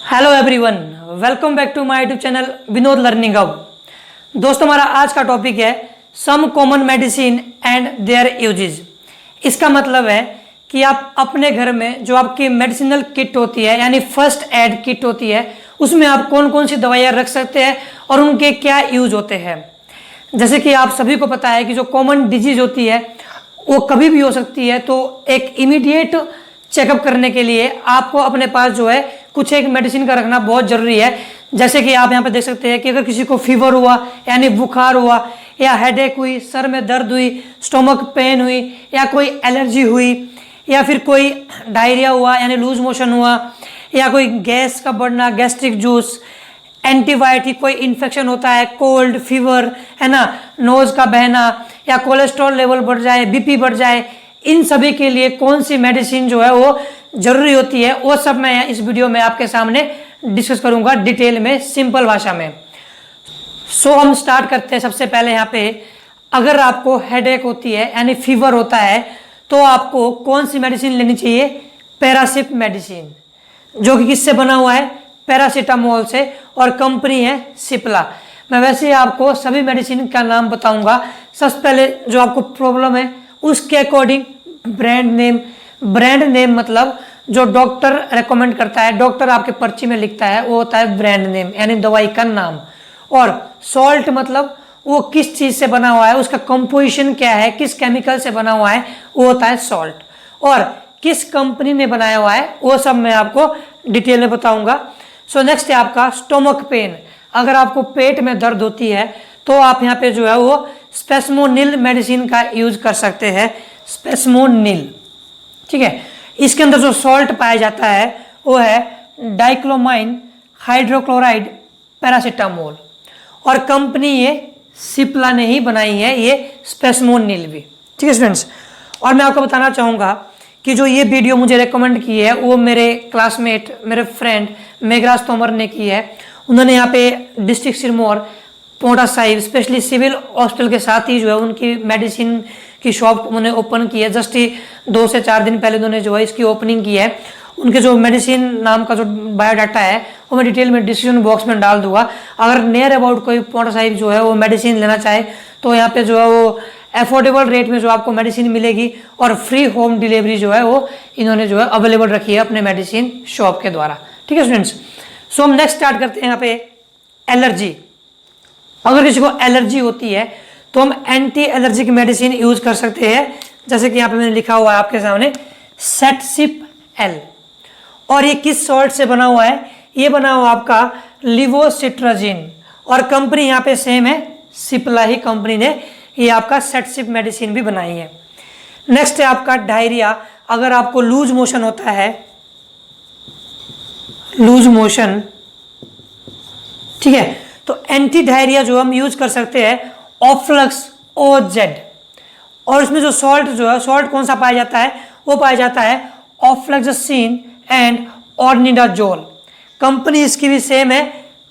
Hello everyone, welcome back to my YouTube channel Vinod learning hub. दोस्तों, हमारा आज का टॉपिक है some common medicine and their uses. इसका मतलब है कि आप अपने घर में जो आपकी मेडिसिनल किट होती है यानी फर्स्ट एड किट होती है, उसमें आप कौन कौन सी दवाइयाँ रख सकते हैं और उनके क्या यूज होते हैं। जैसे कि आप सभी को पता है कि जो कॉमन डिजीज होती है वो कभी भी हो सकती है, तो एक इमीडिएट चेकअप करने के लिए आपको अपने पास जो है कुछ एक मेडिसिन का रखना बहुत जरूरी है। जैसे कि आप यहाँ पे देख सकते हैं कि अगर किसी को फीवर हुआ यानी बुखार हुआ, या हेडेक हुई, सर में दर्द हुई, स्टोमक पेन हुई, या कोई एलर्जी हुई, या फिर कोई डायरिया हुआ यानी लूज मोशन हुआ, या कोई गैस का बढ़ना, गैस्ट्रिक जूस, एंटीबायोटिक, कोई इन्फेक्शन होता है, कोल्ड फीवर है ना, नोज का बहना, या कोलेस्ट्रॉल लेवल बढ़ जाए, बीपी बढ़ जाए, इन सभी के लिए कौन सी मेडिसिन जो है वो जरूरी होती है, वो सब मैं इस वीडियो में आपके सामने डिस्कस करूंगा डिटेल में, सिंपल भाषा में। सो हम स्टार्ट करते हैं। सबसे पहले यहाँ पे अगर आपको हेडेक होती है यानी फीवर होता है तो आपको कौन सी मेडिसिन लेनी चाहिए? पैरासिट मेडिसिन, जो कि किससे बना हुआ है? पैरासीटामोल से, और कंपनी है सिप्ला। मैं वैसे आपको सभी मेडिसिन का नाम बताऊंगा। सबसे पहले जो आपको प्रॉब्लम है उसके अकॉर्डिंग ब्रांड नेम मतलब जो डॉक्टर रेकमेंड करता है, डॉक्टर आपके पर्ची में लिखता है, वो होता है ब्रांड नेम यानी दवाई का नाम। और सॉल्ट मतलब वो किस चीज से बना हुआ है, उसका कंपोजिशन क्या है, किस केमिकल से बना हुआ है, वो होता है सॉल्ट। और किस कंपनी ने बनाया हुआ है वो सब मैं आपको डिटेल में बताऊंगा। सो नेक्स्ट है आपका स्टोमक पेन। अगर आपको पेट में दर्द होती है तो आप यहाँ पे जो है वो स्पेस्मोनिल मेडिसिन का यूज कर सकते हैं, स्पेस्मोनिल। ठीक है, इसके अंदर जो सॉल्ट पाया जाता है वो है डाइक्लोमाइन हाइड्रोक्लोराइड पैरासीटामोल, और कंपनी ये सिप्ला ने ही बनाई है ये स्पेस्मोनिल भी। ठीक है स्टूडेंट्स, और मैं आपको बताना चाहूँगा कि जो ये वीडियो मुझे रेकमेंड की है वो मेरे क्लासमेट, मेरे फ्रेंड मेघराज तोमर ने की है। उन्होंने यहाँ पे district Sirmaur Paonta Sahib specially civil hospital के साथ ही जो है उनकी मेडिसिन की शॉप उन्होंने ओपन की है। जस्ट ही 2 से 4 दिन पहले उन्होंने जो है इसकी ओपनिंग की है। उनके जो मेडिसिन नाम का जो बायोडाटा है वो मैं डिटेल में डिस्क्रिप्शन बॉक्स में डाल दूंगा। अगर नियर अबाउट कोई पोंटा साहिब जो है वो मेडिसिन लेना चाहे तो यहाँ पे जो है वो अफोर्डेबल रेट में जो आपको मेडिसिन मिलेगी, और फ्री होम डिलीवरी जो है वो इन्होंने जो है अवेलेबल रखी है अपने मेडिसिन शॉप के द्वारा। ठीक है स्टूडेंट्स, सो हम नेक्स्ट स्टार्ट करते हैं यहाँ पे एलर्जी। अगर किसी को एलर्जी होती है तो हम एंटी एलर्जिक मेडिसिन यूज कर सकते हैं। जैसे कि यहाँ पे मैंने लिखा हुआ है आपके सामने सेटसिप एल, और ये किस सॉल्ट से बना हुआ है? ये बना हुआ आपका लिवोसिट्राजिन, और कंपनी यहाँ पे सेम है, सिप्ला ही कंपनी ने ये आपका सेटसिप मेडिसिन भी बनाई है। नेक्स्ट है आपका डायरिया। अगर आपको लूज मोशन होता है, लूज मोशन, ठीक है, तो एंटी डायरिया जो हम यूज कर सकते हैं ऑफ्लक्स OZ, और इसमें जो सॉल्ट जो है, सॉल्ट कौन सा पाया जाता है? वो पाया जाता है ऑफ्लैक्सिसिन एंड ऑर्निडाजोल। कंपनी इसकी भी सेम है।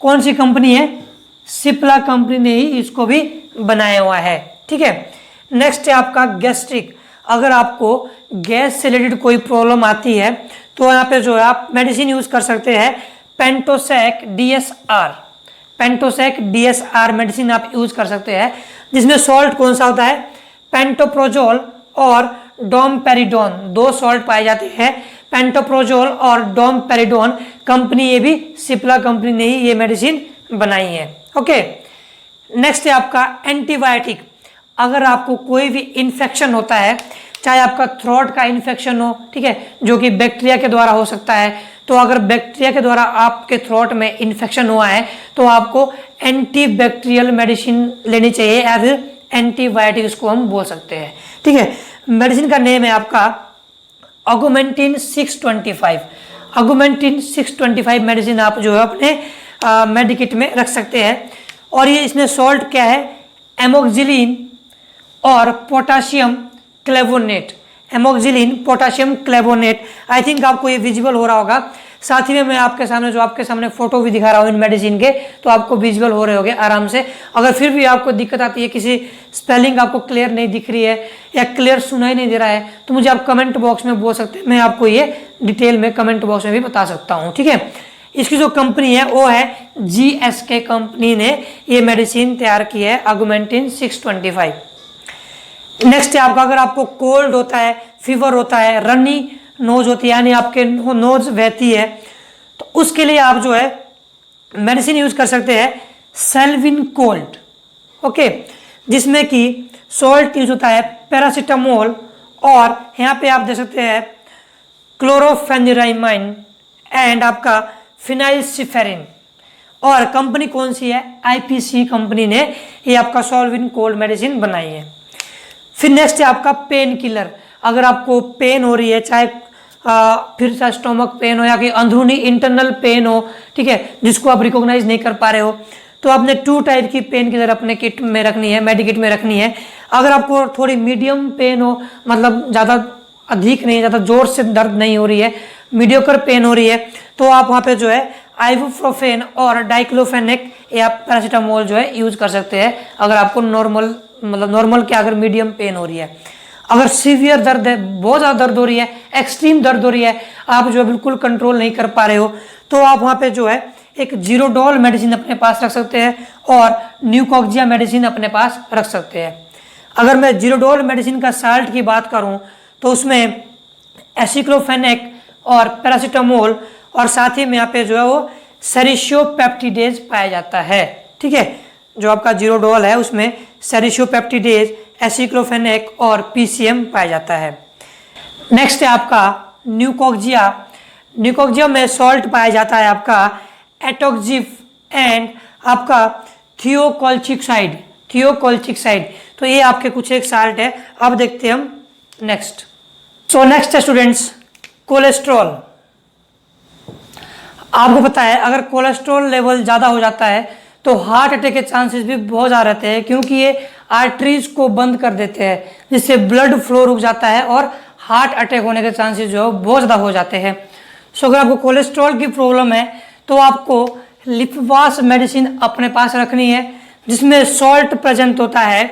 कौन सी कंपनी है? सिप्ला कंपनी ने ही इसको भी बनाया हुआ है। ठीक है, नेक्स्ट है आपका गैस्ट्रिक। अगर आपको गैस से रिलेटेड कोई प्रॉब्लम आती है तो यहाँ पे जो है आप मेडिसिन यूज कर सकते हैं पेंटोसैक DSR। पेंटोसैक DSR मेडिसिन आप यूज कर सकते हैं, जिसमें सॉल्ट कौन सा होता है? पेंटोप्रोजोल और डोमपेरिडोन, 2 सॉल्ट पाए जाते हैं, पेंटोप्रोजोल और डोमपेरिडोन। कंपनी ये भी सिप्ला कंपनी ने ही ये मेडिसिन बनाई है। ओके, नेक्स्ट है आपका एंटीबायोटिक। अगर आपको कोई भी इन्फेक्शन होता है, चाहे आपका थ्रोट का इन्फेक्शन हो, ठीक है, जो कि बैक्टीरिया के द्वारा हो सकता है, तो अगर बैक्टीरिया के द्वारा आपके थ्रोट में इन्फेक्शन हुआ है तो आपको एंटीबैक्टीरियल मेडिसिन लेनी चाहिए, या फिर एंटीबायोटिक इसको हम बोल सकते हैं। ठीक है, मेडिसिन का नेम है आपका ऑगमेंटिन 625। ऑगमेंटिन 625 मेडिसिन आप जो है अपने मेडिकिट में रख सकते हैं। और ये इसमें सॉल्ट क्या है? एमोक्सिलिन और potassium clavulanate, amoxicillin potassium clavulanate. I think आपको ये विजिबल हो रहा होगा। साथ ही में मैं आपके सामने फोटो भी दिखा रहा हूँ इन मेडिसिन के, तो आपको विजुअल हो रहे होंगे आराम से। अगर फिर भी आपको दिक्कत आती है, किसी स्पेलिंग आपको क्लियर नहीं दिख रही है या क्लियर सुनाई नहीं दे रहा है, तो मुझे आप कमेंट बॉक्स में बोल सकते हैं, मैं आपको ये डिटेल में कमेंट बॉक्स में भी बता सकता हूँ। ठीक है, इसकी जो कंपनी है वो है GSK कंपनी ने ये मेडिसिन तैयार की है, ऑगमेंटिन 625। नेक्स्ट है आपका, अगर आपको कोल्ड होता है, फीवर होता है, रनी नोज होती है, यानी आपके नोज बहती है, तो उसके लिए आप जो है मेडिसिन यूज कर सकते हैं सेल्विन कोल्ड, ओके, जिसमें कि सॉल्ट यूज होता है पैरासीटामोल, और यहाँ पे आप देख सकते हैं क्लोरोफेनिरामाइन एंड आपका फिनाइलसिफेरिन। और कंपनी कौन सी है? IPC कंपनी ने ये आपका सॉल्विन कोल्ड मेडिसिन बनाई है। फिर नेक्स्ट है आपका पेन किलर। अगर आपको पेन हो रही है, चाहे फिर से स्टोमक पेन हो या कि अंदरूनी इंटरनल पेन हो, ठीक है, जिसको आप रिकॉग्नाइज नहीं कर पा रहे हो, तो आपने 2 टाइप की पेन किलर अपने किट में रखनी है, मेडिकिट में रखनी है। अगर आपको थोड़ी मीडियम पेन हो, मतलब ज़्यादा अधिक नहीं, ज़्यादा जोर से दर्द नहीं हो रही है, मीडियोकर पेन हो रही है, तो आप वहाँ पे जो है आइबुप्रोफेन और डाइक्लोफेनेक या पैरासीटामोल जो है यूज कर सकते हैं, अगर आपको नॉर्मल, मतलब नॉर्मल क्या, अगर मीडियम पेन हो रही है। अगर सीवियर दर्द है, बहुत ज़्यादा दर्द हो रही है, एक्सट्रीम दर्द हो रही है, आप जो है बिल्कुल कंट्रोल नहीं कर पा रहे हो, तो आप वहाँ पे जो है एक जीरोडोल मेडिसिन अपने पास रख सकते हैं और न्यूकोक्सिया मेडिसिन अपने पास रख सकते हैं। अगर मैं जीरोडोल मेडिसिन का साल्ट की बात करूँ तो उसमें एसिक्लोफेनेक और पैरासीटामोल और साथ ही में यहाँ पे जो है वो सेरिशियोपेप्टिडेज पाया जाता है, ठीक है। जो आपका जीरोडोल है उसमें सेरिशियोपेप्टिडेज, एसिक्लोफेनेक और PCM पाया जाता है। नेक्स्ट है आपका न्यूकोक्सिया। न्यूकोक्सिया में सॉल्ट पाया जाता है आपका एटोक्सिफ एंड आपका थियोकोल्चिक्साइड। तो ये आपके कुछ एक साल्ट है। अब देखते हैं हम नेक्स्ट। सो नेक्स्ट है स्टूडेंट्स कोलेस्ट्रॉल। आपको पता है अगर कोलेस्ट्रॉल लेवल ज़्यादा हो जाता है तो हार्ट अटैक के चांसेस भी बहुत ज़्यादा रहते हैं, क्योंकि ये आर्टरीज को बंद कर देते हैं, जिससे ब्लड फ्लो रुक जाता है और हार्ट अटैक होने के चांसेस जो है बहुत ज़्यादा हो जाते हैं। सो अगर आपको कोलेस्ट्रॉल की प्रॉब्लम है तो आपको लिपवास मेडिसिन अपने पास रखनी है, जिसमें सॉल्ट प्रेजेंट होता है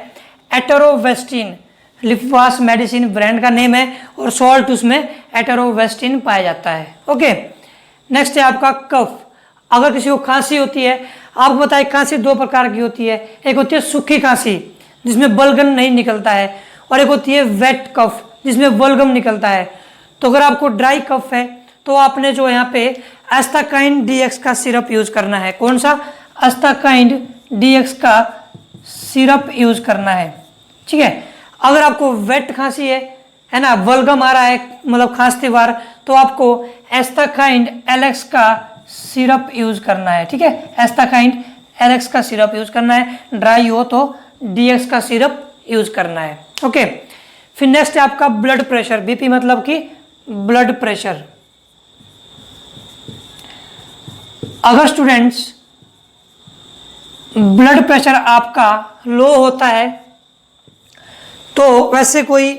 एटरोवेस्टिन। लिपवास मेडिसिन ब्रांड का नेम है और सॉल्ट उसमें एटरोवेस्टिन पाया जाता है, ओके। नेक्स्ट है आपका कफ। अगर किसी को खांसी होती है, आपको पता है खांसी 2 प्रकार की होती है, एक होती है सूखी खांसी जिसमें बलगम नहीं निकलता है, और एक होती है वेट कफ जिसमें बलगम निकलता है। तो अगर आपको ड्राई कफ है तो आपने जो यहाँ पे एस्टाकाइन DX का सिरप यूज करना है। कौन सा? एस्टाकाइन DX का सिरप यूज करना है, ठीक है। अगर आपको वेट खांसी है ना, बलगम आ रहा है, मतलब खांसते बार, तो आपको एस्टाकाइन LX का सिरप यूज करना है, ठीक है। एस्टाकाइन LX का सिरप यूज करना है। ड्राई हो तो DX का सिरप यूज करना है, ओके। फिर नेक्स्ट है आपका ब्लड प्रेशर। BP मतलब कि ब्लड प्रेशर। अगर स्टूडेंट्स ब्लड प्रेशर आपका लो होता है तो वैसे कोई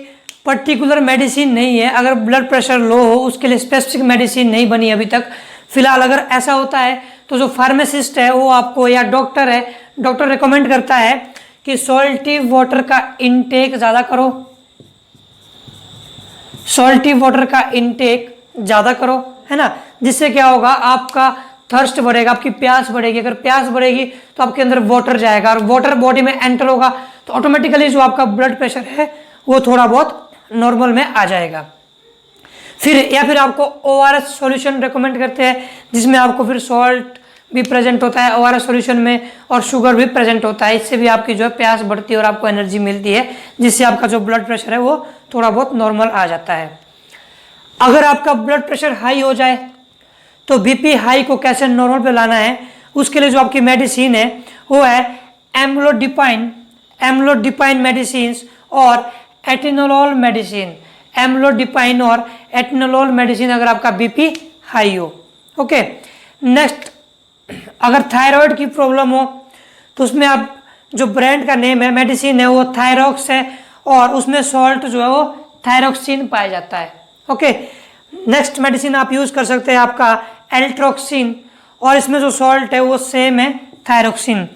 पर्टिकुलर मेडिसिन नहीं है। अगर ब्लड प्रेशर लो हो उसके लिए स्पेसिफिक मेडिसिन नहीं बनी अभी तक फिलहाल। अगर ऐसा होता है तो जो फार्मासिस्ट है वो आपको, या डॉक्टर है, डॉक्टर रिकमेंड करता है कि सॉल्टी वाटर का इनटेक ज़्यादा करो, सॉल्टी वाटर का इनटेक ज़्यादा करो, है ना। जिससे क्या होगा, आपका थर्स्ट बढ़ेगा, आपकी प्यास बढ़ेगी। अगर प्यास बढ़ेगी तो आपके अंदर वाटर जाएगा और वाटर बॉडी में एंटर होगा तो ऑटोमेटिकली जो आपका ब्लड प्रेशर है वो थोड़ा बहुत नॉर्मल में आ जाएगा। फिर आपको ORS सॉल्यूशन रेकमेंड करते हैं, जिसमें आपको फिर सॉल्ट भी प्रेजेंट होता है ORS सॉल्यूशन में और शुगर भी प्रेजेंट होता है। इससे भी आपकी जो है प्यास बढ़ती है और आपको एनर्जी मिलती है, जिससे आपका जो ब्लड प्रेशर है वो थोड़ा बहुत नॉर्मल आ जाता है। अगर आपका ब्लड प्रेशर हाई हो जाए तो BP हाई को कैसे नॉर्मल पे लाना है, उसके लिए जो आपकी मेडिसिन है वो है एम्लोडिपाइन मेडिसिन और एटिनोलोल मेडिसिन। एम्लोडिपाइन और एटिनोलोल मेडिसिन अगर आपका BP हाई हो, ओके। नेक्स्ट, अगर थायराइड की प्रॉब्लम हो तो उसमें आप, जो ब्रांड का नेम है मेडिसिन है वो थायरॉक्स है और उसमें सॉल्ट जो है वो थायरोक्सिन पाया जाता है, ओके। नेक्स्ट मेडिसिन आप यूज कर सकते हैं आपका एल्ट्रोक्सिन और इसमें जो सॉल्ट है वो सेम है थायरोक्सिन।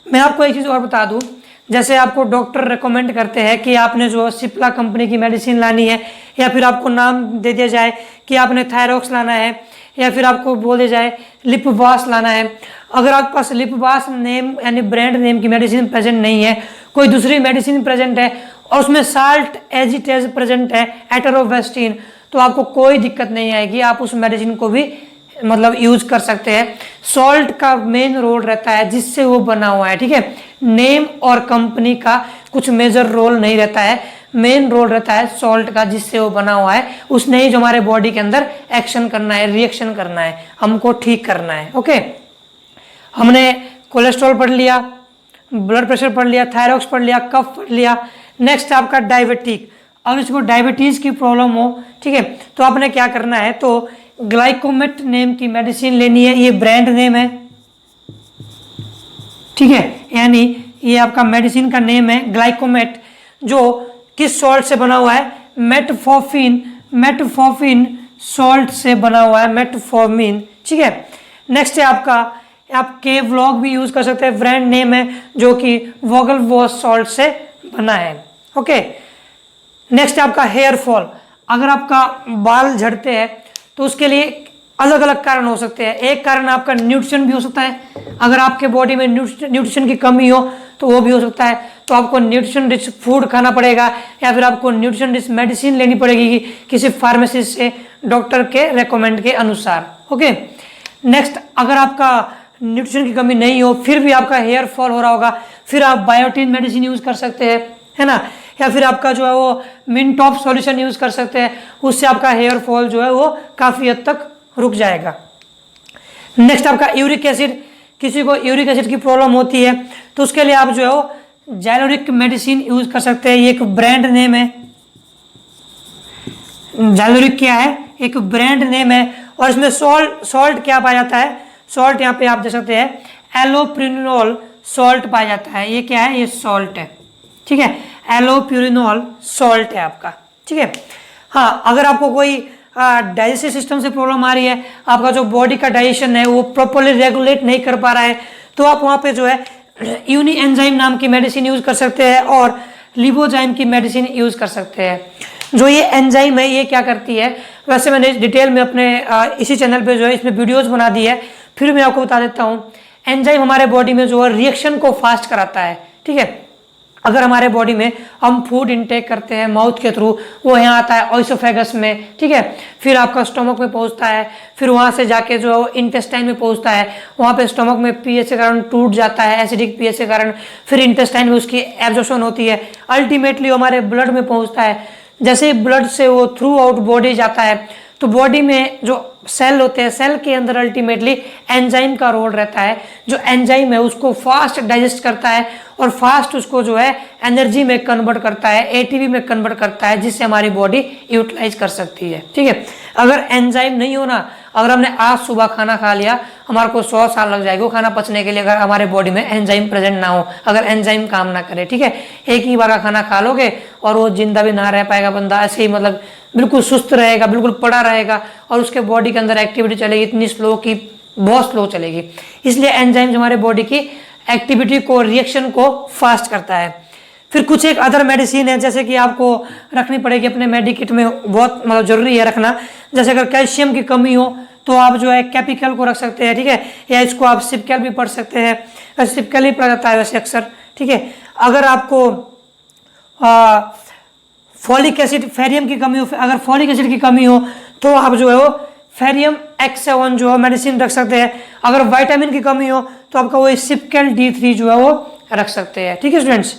मैं आपको एक चीज़ और बता दूं, जैसे आपको डॉक्टर रेकमेंड करते हैं कि आपने जो सिप्ला कंपनी की मेडिसिन लानी है, या फिर आपको नाम दे दिया जाए कि आपने थायरॉक्स लाना है या फिर आपको बोले जाए लिप बास लाना है। अगर आपके पास लिप बास नेम यानी ब्रांड नेम की मेडिसिन प्रेजेंट नहीं है, कोई दूसरी मेडिसिन प्रेजेंट है और उसमें salt as it as present है, एटरोवेस्टिन, तो आपको कोई दिक्कत नहीं आएगी, आप उस मेडिसिन को भी मतलब यूज कर सकते हैं। सॉल्ट का मेन रोल रहता है जिससे वो बना हुआ है, ठीक है। नेम और कंपनी का कुछ मेजर रोल नहीं रहता है, मेन रोल रहता है सॉल्ट का जिससे वो बना हुआ है, उसने ही जो हमारे बॉडी के अंदर एक्शन करना है, रिएक्शन करना है, हमको ठीक करना है। ओके, हमने कोलेस्ट्रॉल पढ़ लिया, ब्लड प्रेशर पढ़ लिया, थायरॉक्स पढ़ लिया, कफ पढ़ लिया। नेक्स्ट आपका डायबिटिक, अगर इसको डायबिटीज की प्रॉब्लम हो, ठीक है, तो आपने क्या करना है, तो ग्लाइकोमेट नेम की मेडिसिन लेनी है, ये ब्रांड नेम है, ठीक है, यानी ये आपका मेडिसिन का नेम है ग्लाइकोमेट, जो किस सॉल्ट से बना हुआ है, मेटफॉर्मिन, मेटफॉर्मिन सॉल्ट से बना हुआ है, मेटफॉर्मिन, ठीक है। नेक्स्ट है आपका, आप के व्लॉग भी यूज कर सकते हैं, ब्रांड नेम है जो कि वोगल वॉश सॉल्ट से बना है। ओके, नेक्स्ट है आपका हेयर फॉल, अगर आपका बाल झड़ते हैं तो उसके लिए अलग अलग कारण हो सकते हैं। एक कारण आपका न्यूट्रिशन भी हो सकता है, अगर आपके बॉडी में न्यूट्रिशन की कमी हो तो वो भी हो सकता है, तो आपको न्यूट्रिशन रिच फूड खाना पड़ेगा या फिर आपको न्यूट्रिशन रिच मेडिसिन लेनी पड़ेगी किसी फार्मेसिस्ट से, डॉक्टर के रेकमेंड के अनुसार। ओके, नेक्स्ट, अगर आपका न्यूट्रिशन की कमी नहीं हो फिर भी आपका हेयर फॉल हो रहा होगा, फिर आप बायोटिन मेडिसिन यूज कर सकते हैं, है ना, या फिर आपका जो है वो मिनटॉप सॉल्यूशन यूज कर सकते हैं, उससे आपका हेयर फॉल जो है वो काफी हद तक रुक जाएगा। नेक्स्ट आपका यूरिक एसिड, किसी को यूरिक एसिड की प्रॉब्लम होती है तो उसके लिए आप जो है वो जाइलोरिक मेडिसिन यूज कर सकते हैं, ये एक ब्रांड नेम है। जाइलोरिक क्या है, एक ब्रांड नेम है, और इसमें सॉल्ट क्या पाया जाता है, सॉल्ट यहाँ पे आप देख सकते हैं एलोप्रिनोल सॉल्ट पाया जाता है, ये क्या है, ये सॉल्ट है, ठीक है, एलोप्यूरिनोल सॉल्ट है आपका, ठीक है। हाँ, अगर आपको कोई डाइजेस्टिव सिस्टम से प्रॉब्लम आ रही है, आपका जो बॉडी का डाइजेशन है वो प्रॉपरली रेगुलेट नहीं कर पा रहा है, तो आप वहाँ पे जो है यूनी एंजाइम नाम की मेडिसिन यूज कर सकते हैं और लिबोजाइम की मेडिसिन यूज कर सकते हैं। जो ये एंजाइम है ये क्या करती है, वैसे मैंने डिटेल में अपने इसी चैनल पे जो है इसमें वीडियोज बना दी है, फिर मैं आपको बता देता हूँ। एंजाइम हमारे बॉडी में जो है रिएक्शन को फास्ट कराता है, ठीक है। अगर हमारे बॉडी में हम फूड इनटेक करते हैं माउथ के थ्रू, वो यहाँ आता है ऑइसोफेगस में, ठीक है, फिर आपका स्टोमक में पहुँचता है, फिर वहाँ से जाके जो है इंटेस्टाइन में पहुँचता है, वहाँ पे स्टोमक में पीएच के कारण टूट जाता है, एसिडिक पीएच के कारण, फिर इंटेस्टाइन में उसकी एब्जॉर्प्शन होती है, अल्टीमेटली हमारे ब्लड में पहुँचता है। जैसे ही ब्लड से वो थ्रू आउट बॉडी जाता है तो बॉडी में जो सेल होते हैं, सेल के अंदर अल्टीमेटली एंजाइम का रोल रहता है, जो एंजाइम है उसको फास्ट डाइजेस्ट करता है और फास्ट उसको जो है एनर्जी में कन्वर्ट करता है, एटीपी में कन्वर्ट करता है, जिससे हमारी बॉडी यूटिलाइज कर सकती है, ठीक है। अगर एंजाइम नहीं होना, अगर हमने आज सुबह खाना खा लिया, हमारे को 100 साल लग जाएगा खाना पचने के लिए, अगर हमारे बॉडी में एंजाइम प्रेजेंट ना हो, अगर एंजाइम काम ना करे, ठीक है। एक ही बार का खाना खा लोगे और वो जिंदा भी ना रह पाएगा बंदा, ऐसे ही मतलब बिल्कुल सुस्त रहेगा, बिल्कुल पड़ा रहेगा और उसके बॉडी के अंदर एक्टिविटी चलेगी इतनी स्लो कि बहुत स्लो चलेगी। इसलिए एंजाइम हमारे बॉडी की एक्टिविटी को, रिएक्शन को फास्ट करता है। फिर कुछ एक अदर मेडिसिन है जैसे कि आपको रखनी पड़ेगी अपने मेडिकेट में, बहुत मतलब जरूरी है रखना। जैसे अगर कैल्शियम की कमी हो तो आप जो है कैपिकल को रख सकते हैं, ठीक है, या इसको आप सिपकल भी पढ़ सकते हैं, सिपकल ही पढ़ा जाता है वैसे अक्सर, ठीक है। अगर आपको फॉलिक एसिड, फेरियम की कमी हो, अगर फॉलिक एसिड की कमी हो तो आप जो है वो फेरियम X7 जो है मेडिसिन रख सकते हैं। अगर विटामिन की कमी हो तो आपका वो सिपकल D3 जो है वो रख सकते हैं, ठीक है स्टूडेंट्स।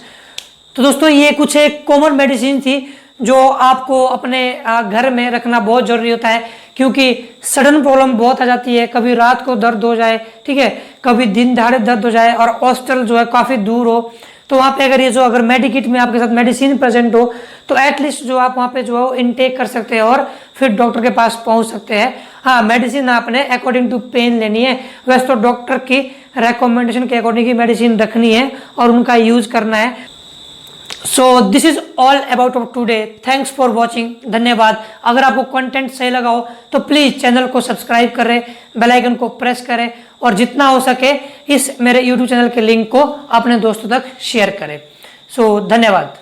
तो दोस्तों ये कुछ एक कॉमन मेडिसिन थी जो आपको अपने घर में रखना बहुत जरूरी होता है, क्योंकि सडन प्रॉब्लम बहुत आ जाती है, कभी रात को दर्द हो जाए, ठीक है, कभी दिन दहाड़े दर्द हो जाए और हॉस्पिटल जो है काफ़ी दूर हो, तो वहाँ पे अगर ये जो अगर मेडिकेट में आपके साथ मेडिसिन प्रेजेंट हो तो एटलीस्ट जो आप वहाँ पे जो है इनटेक कर सकते हैं और फिर डॉक्टर के पास पहुँच सकते हैं। हाँ, मेडिसिन आपने अकॉर्डिंग टू पेन लेनी है, वैसे तो डॉक्टर की रिकमेंडेशन के अकॉर्डिंग ही मेडिसिन रखनी है और उनका यूज करना है। So this is all about today, thanks for watching, धन्यवाद। अगर आपको कंटेंट सही लगा हो तो प्लीज़ चैनल को सब्सक्राइब करें, बेल आइकन को प्रेस करें और जितना हो सके इस मेरे यूट्यूब चैनल के लिंक को अपने दोस्तों तक शेयर करें। सो धन्यवाद।